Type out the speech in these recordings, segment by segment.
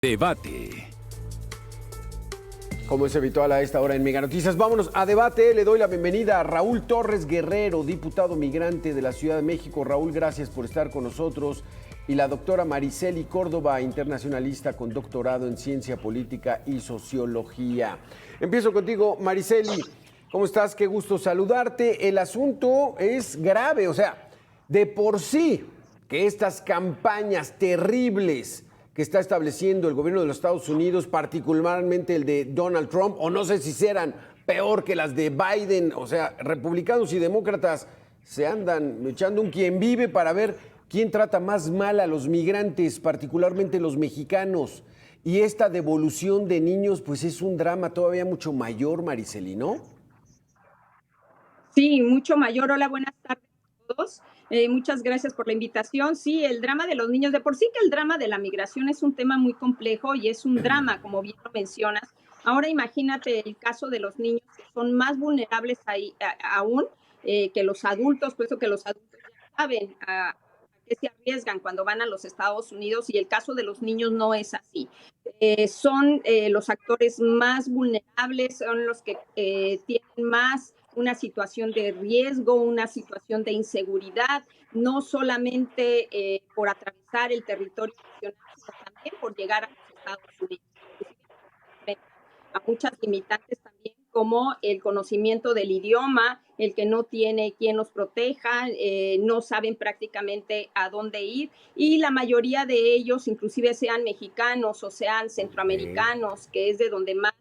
Debate. Como es habitual a esta hora en Mega Noticias, vámonos a debate. Le doy la bienvenida a Raúl Torres Guerrero, diputado migrante de la Ciudad de México. Raúl, gracias por estar con nosotros. Y la doctora Mariceli Córdoba, internacionalista con doctorado en Ciencia Política y Sociología. Empiezo contigo, Mariceli. ¿Cómo estás? Qué gusto saludarte. El asunto es grave, o sea, de por sí que estas campañas terribles que está estableciendo el gobierno de los Estados Unidos, particularmente el de Donald Trump, o no sé si serán peor que las de Biden, o sea, republicanos y demócratas se andan echando un quién vive para ver quién trata más mal a los migrantes, particularmente los mexicanos. Y esta devolución de niños, pues es un drama todavía mucho mayor, Mariceli, ¿no? Sí, mucho mayor. Hola, buenas tardes a todos. Muchas gracias por la invitación. Sí, el drama de los niños, de por sí que el drama de la migración es un tema muy complejo y es un drama, como bien lo mencionas. Ahora imagínate el caso de los niños que son más vulnerables aún que los adultos, puesto que los adultos ya saben a qué se arriesgan cuando van a los Estados Unidos y el caso de los niños no es así. Son los actores más vulnerables, son los que tienen más una situación de riesgo, una situación de inseguridad, no solamente por atravesar el territorio nacional, sino también por llegar a los Estados Unidos. A muchas limitantes también, como el conocimiento del idioma, el que no tiene quien los proteja, no saben prácticamente a dónde ir, y la mayoría de ellos, inclusive sean mexicanos o sean centroamericanos, que es de donde más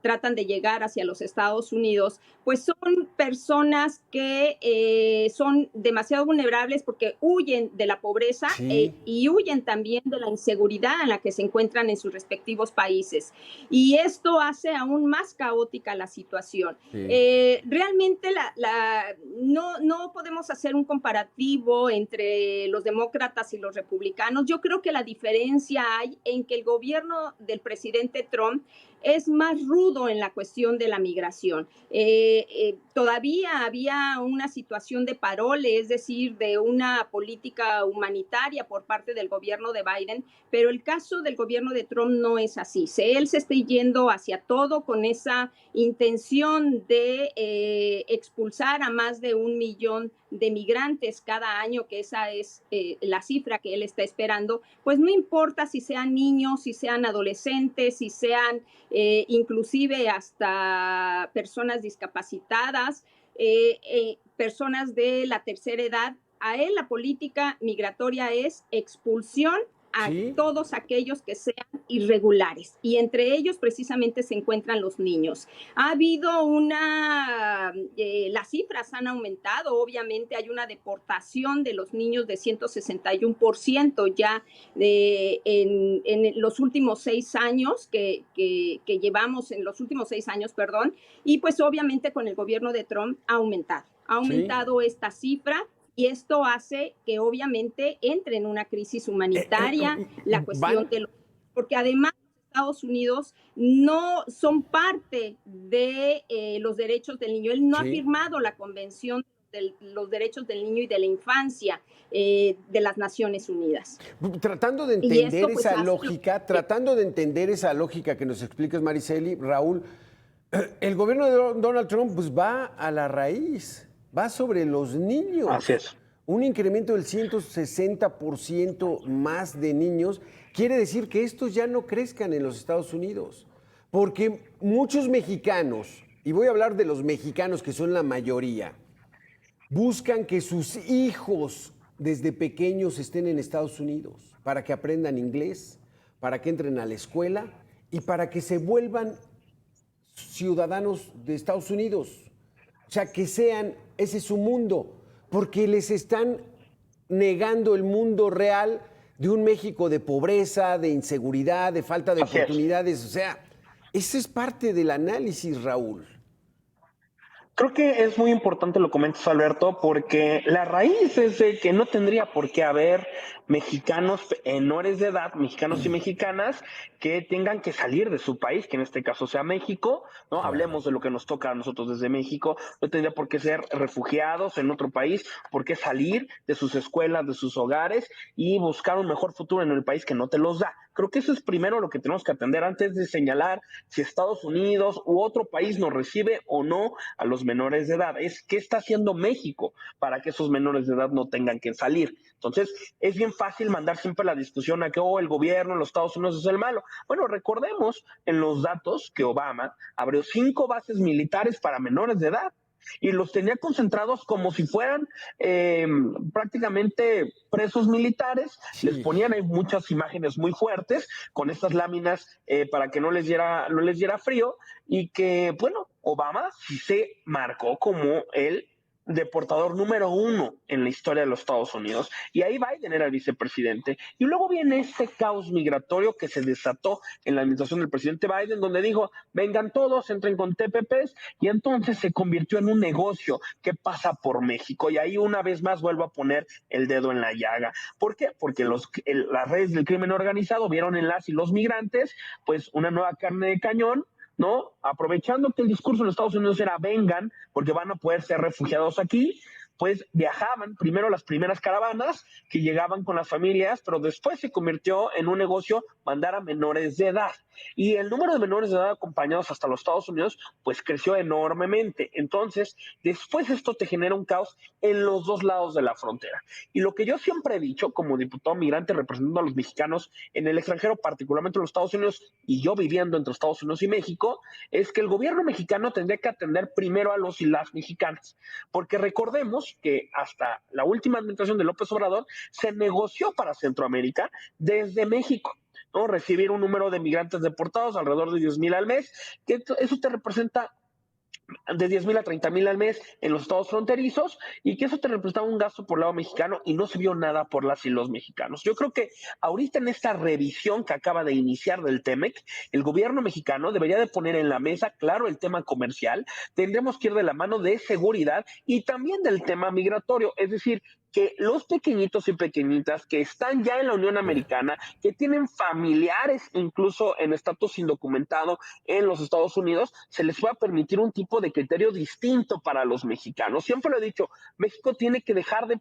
tratan de llegar hacia los Estados Unidos, pues son personas que son demasiado vulnerables porque huyen de la pobreza Sí. y huyen también de la inseguridad en la que se encuentran en sus respectivos países. Y esto hace aún más caótica la situación. Sí. Realmente no podemos hacer un comparativo entre los demócratas y los republicanos. Yo creo que la diferencia hay en que el gobierno del presidente Trump es más rudo en la cuestión de la migración. Todavía había una situación de parole, es decir, de una política humanitaria por parte del gobierno de Biden, pero el caso del gobierno de Trump no es así. Él se está yendo hacia todo con esa intención de expulsar a más de 1 millón de migrantes cada año, que esa es la cifra que él está esperando, pues no importa si sean niños, si sean adolescentes, si sean inclusive hasta personas discapacitadas, personas de la tercera edad. A él la política migratoria es expulsión a Sí. todos aquellos que sean irregulares, y entre ellos precisamente se encuentran los niños. Ha habido las cifras han aumentado, obviamente hay una deportación de los niños de 161% ya en los últimos 6 años que llevamos, en los últimos 6 años, perdón, y pues obviamente con el gobierno de Trump ha aumentado Sí. esta cifra. Y esto hace que obviamente entre en una crisis humanitaria, la cuestión Van. de porque además Estados Unidos no son parte de los derechos del niño. Él no ha Sí. firmado la Convención de los Derechos del Niño y de la Infancia de las Naciones Unidas. Tratando de Y entender esto pues esa hace lógica que nos explicas, Mariceli, Raúl, el gobierno de Donald Trump pues va a la raíz, va sobre los Así niños. es. Un incremento del 160% más de niños quiere decir que estos ya no crezcan en los Estados Unidos. Porque muchos mexicanos, y voy a hablar de los mexicanos que son la mayoría, buscan que sus hijos desde pequeños estén en Estados Unidos para que aprendan inglés, para que entren a la escuela y para que se vuelvan ciudadanos de Estados Unidos. O sea, que sean, ese es su mundo, porque les están negando el mundo real de un México de pobreza, de inseguridad, de falta de Así es. oportunidades. O sea, ese es parte del análisis, Raúl. Creo que es muy importante lo comentas, Alberto, porque la raíz es de que no tendría por qué haber mexicanos menores de edad, mexicanos y mexicanas, que tengan que salir de su país, que en este caso sea México, ¿no? Claro. Hablemos de lo que nos toca a nosotros desde México, no tendría por qué ser refugiados en otro país, por qué salir de sus escuelas, de sus hogares y buscar un mejor futuro en el país que no te los da. Creo que eso es primero lo que tenemos que atender antes de señalar si Estados Unidos u otro país nos recibe o no a los menores de edad. Es qué está haciendo México para que esos menores de edad no tengan que salir. Entonces, es bien fácil mandar siempre la discusión a que el gobierno en los Estados Unidos es el malo. Bueno, recordemos en los datos que Obama abrió 5 bases militares para menores de edad y los tenía concentrados como si fueran prácticamente presos militares. Sí. Les ponían ahí muchas imágenes muy fuertes con estas láminas para que no les diera frío, y que, bueno, Obama sí se marcó como el deportador número 1 en la historia de los Estados Unidos, y ahí Biden era el vicepresidente. Y luego viene este caos migratorio que se desató en la administración del presidente Biden, donde dijo, vengan todos, entren con TPPs, y entonces se convirtió en un negocio que pasa por México, y ahí una vez más vuelvo a poner el dedo en la llaga. ¿Por qué? Porque las redes del crimen organizado vieron en las y los migrantes pues una nueva carne de cañón, ¿no? Aprovechando que el discurso en los Estados Unidos era vengan, porque van a poder ser refugiados aquí, pues viajaban primero las primeras caravanas que llegaban con las familias, pero después se convirtió en un negocio mandar a menores de edad. Y el número de menores de edad acompañados hasta los Estados Unidos, pues creció enormemente. Entonces, después esto te genera un caos en los dos lados de la frontera. Y lo que yo siempre he dicho como diputado migrante representando a los mexicanos en el extranjero, particularmente en los Estados Unidos, y yo viviendo entre Estados Unidos y México, es que el gobierno mexicano tendría que atender primero a los y las mexicanas. Porque recordemos que hasta la última administración de López Obrador se negoció para Centroamérica desde México, ¿no? Recibir un número de migrantes deportados alrededor de 10,000 al mes, que eso te representa de 10,000 a 30,000 al mes en los estados fronterizos, y que eso te representaba un gasto por el lado mexicano y no se vio nada por las y los mexicanos. Yo creo que ahorita en esta revisión que acaba de iniciar del TEMEC, el gobierno mexicano debería de poner en la mesa, claro, el tema comercial, tendremos que ir de la mano de seguridad y también del tema migratorio, es decir, que los pequeñitos y pequeñitas que están ya en la Unión Americana, que tienen familiares incluso en estatus indocumentado en los Estados Unidos, se les pueda permitir un tipo de criterio distinto para los mexicanos. Siempre lo he dicho, México tiene que dejar de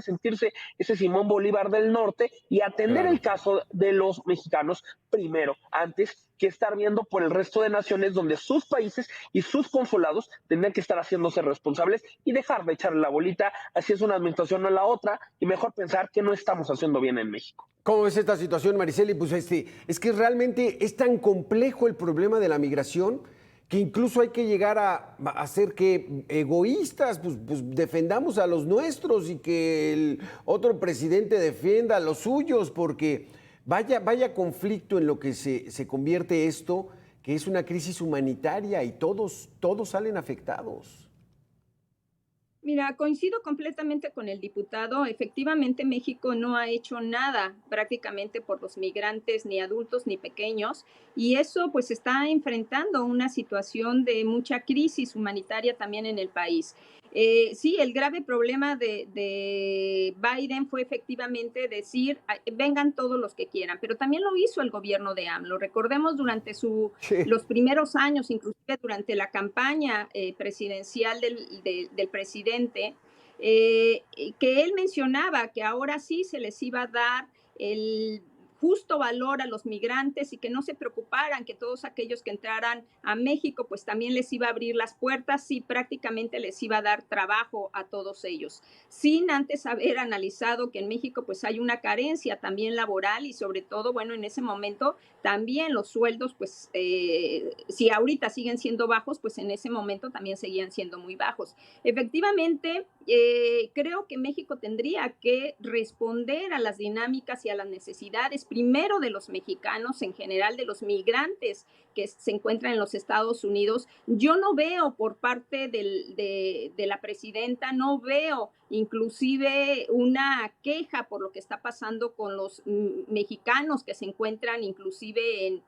sentirse ese Simón Bolívar del norte y atender el caso de los mexicanos primero, antes que estar viendo por el resto de naciones donde sus países y sus consulados tendrían que estar haciéndose responsables y dejar de echarle la bolita, así es una administración o la otra, y mejor pensar que no estamos haciendo bien en México. ¿Cómo ves esta situación, Mariceli? Pues es que realmente es tan complejo el problema de la migración que incluso hay que llegar a ser que egoístas, pues defendamos a los nuestros y que el otro presidente defienda a los suyos, porque vaya conflicto en lo que se convierte esto, que es una crisis humanitaria y todos salen afectados. Mira, coincido completamente con el diputado. Efectivamente, México no ha hecho nada prácticamente por los migrantes, ni adultos ni pequeños, y eso pues está enfrentando una situación de mucha crisis humanitaria también en el país. Sí, el grave problema de Biden fue efectivamente decir, vengan todos los que quieran, pero también lo hizo el gobierno de AMLO. Recordemos durante los primeros años, inclusive durante la campaña presidencial del presidente, que él mencionaba que ahora sí se les iba a dar el justo valor a los migrantes y que no se preocuparan, que todos aquellos que entraran a México pues también les iba a abrir las puertas y prácticamente les iba a dar trabajo a todos ellos, sin antes haber analizado que en México pues hay una carencia también laboral y sobre todo, bueno, en ese momento también los sueldos pues si ahorita siguen siendo bajos, pues en ese momento también seguían siendo muy bajos. Efectivamente, creo que México tendría que responder a las dinámicas y a las necesidades primero de los mexicanos, en general de los migrantes que se encuentran en los Estados Unidos. Yo no veo por parte de la presidenta, no veo inclusive una queja por lo que está pasando con los mexicanos que se encuentran inclusive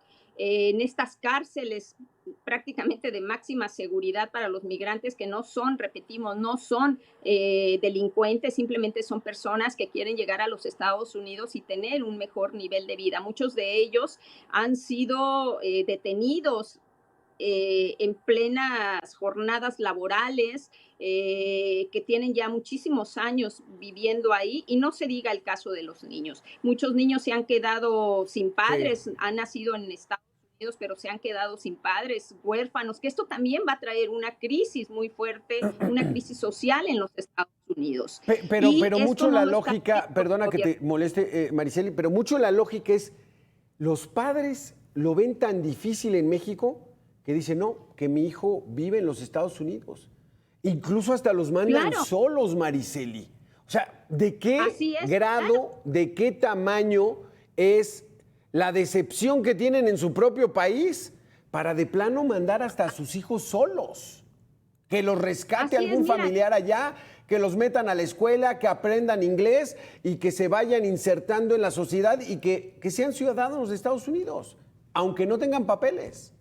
en estas cárceles prácticamente de máxima seguridad para los migrantes que no son, repetimos, no son delincuentes, simplemente son personas que quieren llegar a los Estados Unidos y tener un mejor nivel de vida. Muchos de ellos han sido detenidos en plenas jornadas laborales, que tienen ya muchísimos años viviendo ahí, y no se diga el caso de los niños. Muchos niños se han quedado sin padres, Sí. han nacido en Estados Unidos, pero se han quedado sin padres, huérfanos, que esto también va a traer una crisis muy fuerte, una crisis social en los Estados Unidos. Y Pero esto mucho no la lo está lógica, haciendo el perdona que gobierno. te moleste, Mariceli, pero mucho la lógica es, los padres lo ven tan difícil en México que dicen, no, que mi hijo vive en los Estados Unidos. Incluso hasta los mandan Claro, solos, Mariceli. O sea, ¿de qué así es, claro. grado, de qué tamaño es la decepción que tienen en su propio país para de plano mandar hasta a sus hijos solos? Que los rescate Así es, algún mira, familiar allá, que los metan a la escuela, que aprendan inglés y que se vayan insertando en la sociedad y que sean ciudadanos de Estados Unidos, aunque no tengan papeles.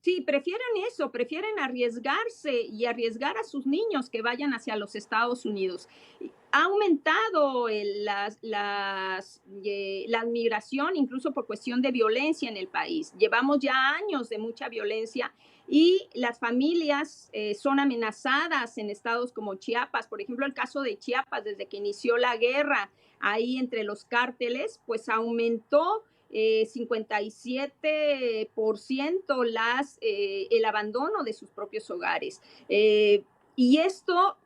sí, prefieren eso, prefieren arriesgarse y arriesgar a sus niños que vayan hacia los Estados Unidos. Ha aumentado la migración, incluso por cuestión de violencia en el país. Llevamos ya años de mucha violencia y las familias son amenazadas en estados como Chiapas. Por ejemplo, el caso de Chiapas, desde que inició la guerra ahí entre los cárteles, pues aumentó 57% el abandono de sus propios hogares. Y esto,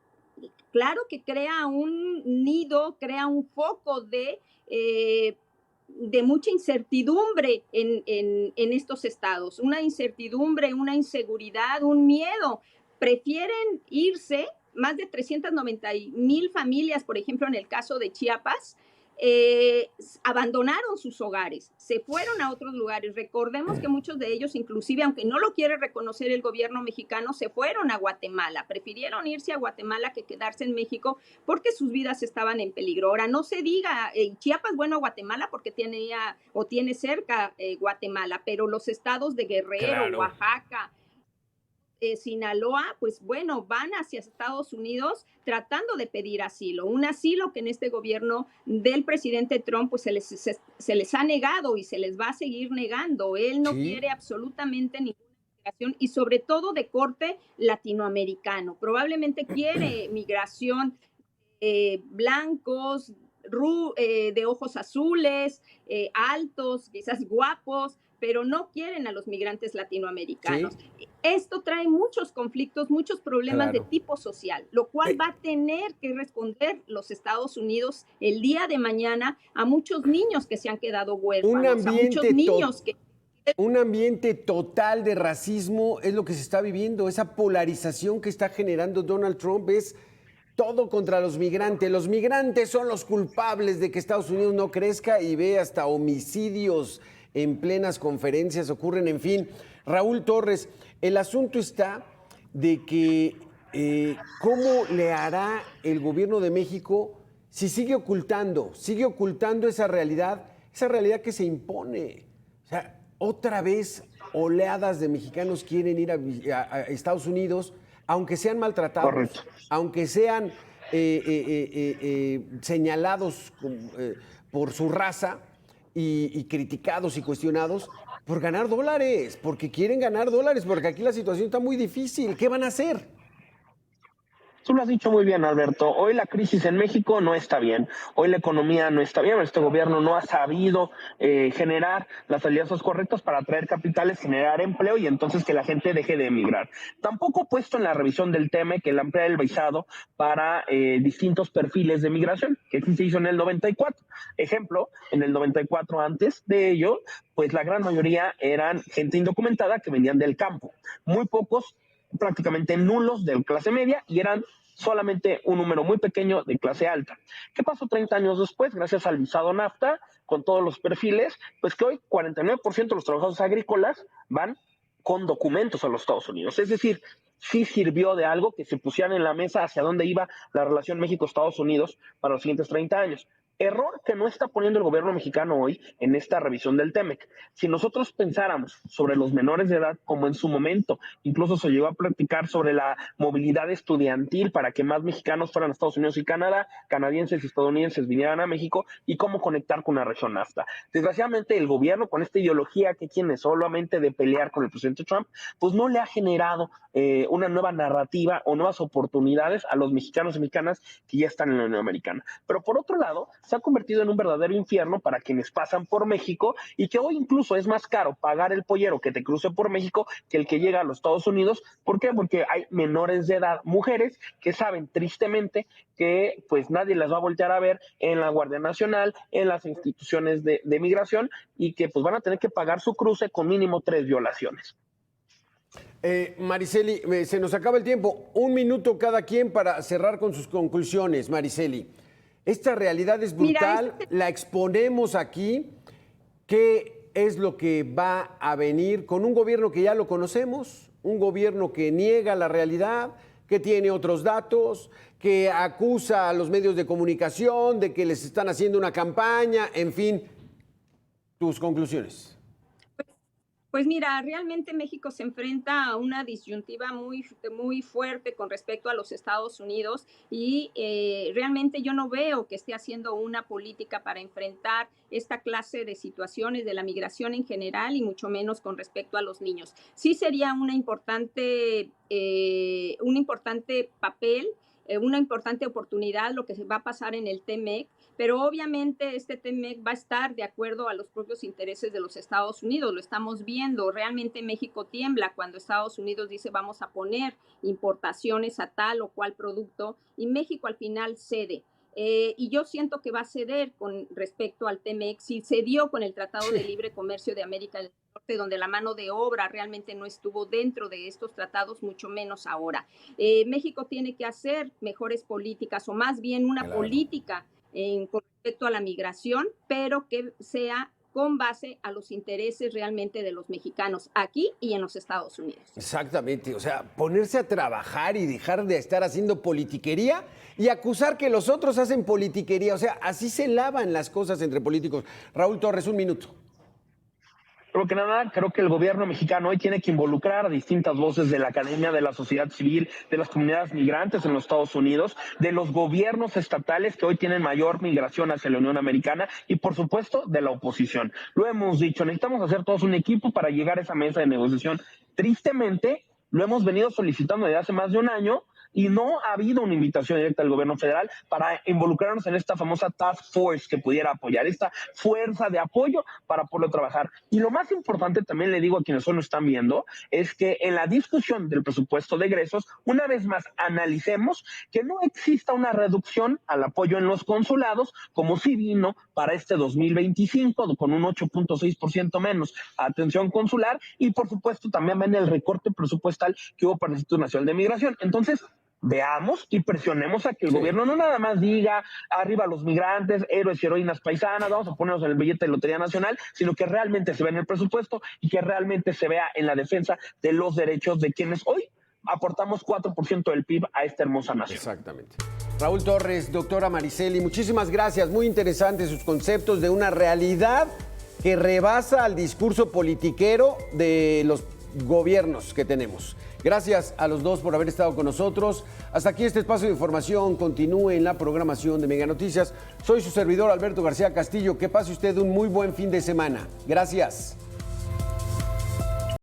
claro que crea un nido, crea un foco de mucha incertidumbre en estos estados, una incertidumbre, una inseguridad, un miedo. Prefieren irse, más de 390,000 familias, por ejemplo, en el caso de Chiapas, abandonaron sus hogares, se fueron a otros lugares. Recordemos que muchos de ellos, inclusive, aunque no lo quiere reconocer el gobierno mexicano, se fueron a Guatemala, prefirieron irse a Guatemala que quedarse en México porque sus vidas estaban en peligro. Ahora, no se diga, Chiapas, bueno, Guatemala porque tiene cerca Guatemala, pero los estados de Guerrero, Claro. Oaxaca, Sinaloa, pues bueno, van hacia Estados Unidos tratando de pedir asilo, un asilo que en este gobierno del presidente Trump pues se les ha negado y se les va a seguir negando. Él no Sí. quiere absolutamente ninguna migración y sobre todo de corte latinoamericano. Probablemente quiere migración blancos, de ojos azules, altos, quizás guapos, pero no quieren a los migrantes Sí, latinoamericanos. Esto trae muchos conflictos, muchos problemas de claro. tipo social, lo cual Eh, va a tener que responder los Estados Unidos el día de mañana a muchos niños que se han quedado un huérfanos, a muchos ambiente niños que... Un ambiente total de racismo es lo que se está viviendo. Esa polarización que está generando Donald Trump es todo contra los migrantes. Los migrantes son los culpables de que Estados Unidos no crezca y ve hasta homicidios en plenas conferencias ocurren. En fin, Raúl Torres, el asunto está de que cómo le hará el gobierno de México si sigue ocultando esa realidad que se impone. O sea, otra vez oleadas de mexicanos quieren ir a Estados Unidos, aunque sean maltratados, Correcto. aunque sean señalados por su raza y criticados y cuestionados por ganar dólares, porque quieren ganar dólares, porque aquí la situación está muy difícil. ¿Qué van a hacer? Tú lo has dicho muy bien, Alberto. Hoy la crisis en México no está bien. Hoy la economía no está bien. Este gobierno no ha sabido generar las alianzas correctas para atraer capitales, generar empleo y entonces que la gente deje de emigrar. Tampoco ha puesto en la revisión del tema que el ampliar el visado para distintos perfiles de migración, que sí se hizo en el 94. Ejemplo, en el 94 antes de ello, pues la gran mayoría eran gente indocumentada que venían del campo. Muy pocos, prácticamente nulos de clase media y eran solamente un número muy pequeño de clase alta. ¿Qué pasó 30 años después? Gracias al visado NAFTA, con todos los perfiles, pues que hoy 49% de los trabajadores agrícolas van con documentos a los Estados Unidos. Es decir, sí sirvió de algo que se pusieran en la mesa hacia dónde iba la relación México-Estados Unidos para los siguientes 30 años. Error que no está poniendo el gobierno mexicano hoy en esta revisión del TEMEC. Si nosotros pensáramos sobre los menores de edad, como en su momento, incluso se llegó a platicar sobre la movilidad estudiantil para que más mexicanos fueran a Estados Unidos y Canadá, canadienses y estadounidenses vinieran a México, y cómo conectar con la región NAFTA. Desgraciadamente, el gobierno, con esta ideología que tiene solamente de pelear con el presidente Trump, pues no le ha generado una nueva narrativa o nuevas oportunidades a los mexicanos y mexicanas que ya están en la Unión Americana. Pero por otro lado, se ha convertido en un verdadero infierno para quienes pasan por México, y que hoy incluso es más caro pagar el pollero que te cruce por México que el que llega a los Estados Unidos. ¿Por qué? Porque hay menores de edad, mujeres, que saben tristemente que pues nadie las va a voltear a ver en la Guardia Nacional, en las instituciones de migración, y que pues van a tener que pagar su cruce con mínimo 3 violaciones. Mariceli, se nos acaba el tiempo. 1 minuto cada quien para cerrar con sus conclusiones, Mariceli. Esta realidad es brutal, la exponemos aquí. ¿Qué es lo que va a venir con un gobierno que ya lo conocemos? Un gobierno que niega la realidad, que tiene otros datos, que acusa a los medios de comunicación de que les están haciendo una campaña, en fin. Tus conclusiones. Pues mira, realmente México se enfrenta a una disyuntiva muy fuerte con respecto a los Estados Unidos, y realmente yo no veo que esté haciendo una política para enfrentar esta clase de situaciones de la migración en general, y mucho menos con respecto a los niños. Sí sería un importante papel, una importante oportunidad lo que se va a pasar en el TEMEC, pero obviamente este TEMEC va a estar de acuerdo a los propios intereses de los Estados Unidos. Lo estamos viendo, realmente México tiembla cuando Estados Unidos dice vamos a poner importaciones a tal o cual producto, y México al final cede. Y yo siento que va a ceder con respecto al TEMEC, si cedió con el Tratado de Libre Comercio de América del Norte, donde la mano de obra realmente no estuvo dentro de estos tratados, mucho menos ahora. México tiene que hacer mejores políticas, o más bien una política con respecto a la migración, pero que sea con base a los intereses realmente de los mexicanos aquí y en los Estados Unidos. Exactamente, o sea, ponerse a trabajar y dejar de estar haciendo politiquería y acusar que los otros hacen politiquería. O sea, así se lavan las cosas entre políticos. Raúl Torres, 1 minuto. Creo que nada, creo que el gobierno mexicano hoy tiene que involucrar a distintas voces de la academia, de la sociedad civil, de las comunidades migrantes en los Estados Unidos, de los gobiernos estatales que hoy tienen mayor migración hacia la Unión Americana, y por supuesto de la oposición. Lo hemos dicho, necesitamos hacer todos un equipo para llegar a esa mesa de negociación. Tristemente, lo hemos venido solicitando desde hace más de un año, y no ha habido una invitación directa del gobierno federal para involucrarnos en esta famosa task force que pudiera apoyar, esta fuerza de apoyo para poderlo trabajar. Y lo más importante, también le digo a quienes hoy nos están viendo, es que en la discusión del presupuesto de egresos, una vez más analicemos que no exista una reducción al apoyo en los consulados, como sí vino para este 2025, con un 8.6% menos a atención consular, y por supuesto también ven el recorte presupuestal que hubo para el Instituto Nacional de Migración. Entonces, veamos y presionemos a que el gobierno no nada más diga arriba los migrantes, héroes y heroínas paisanas, vamos a ponernos en el billete de Lotería Nacional, sino que realmente se vea en el presupuesto y que realmente se vea en la defensa de los derechos de quienes hoy aportamos 4% del PIB a esta hermosa nación. Exactamente. Raúl Torres, doctora Mariceli, muchísimas gracias. Muy interesantes sus conceptos de una realidad que rebasa al discurso politiquero de los gobiernos que tenemos. Gracias a los dos por haber estado con nosotros. Hasta aquí este espacio de información. Continúe en la programación de Mega Noticias. Soy su servidor Alberto García Castillo. Que pase usted un muy buen fin de semana. Gracias.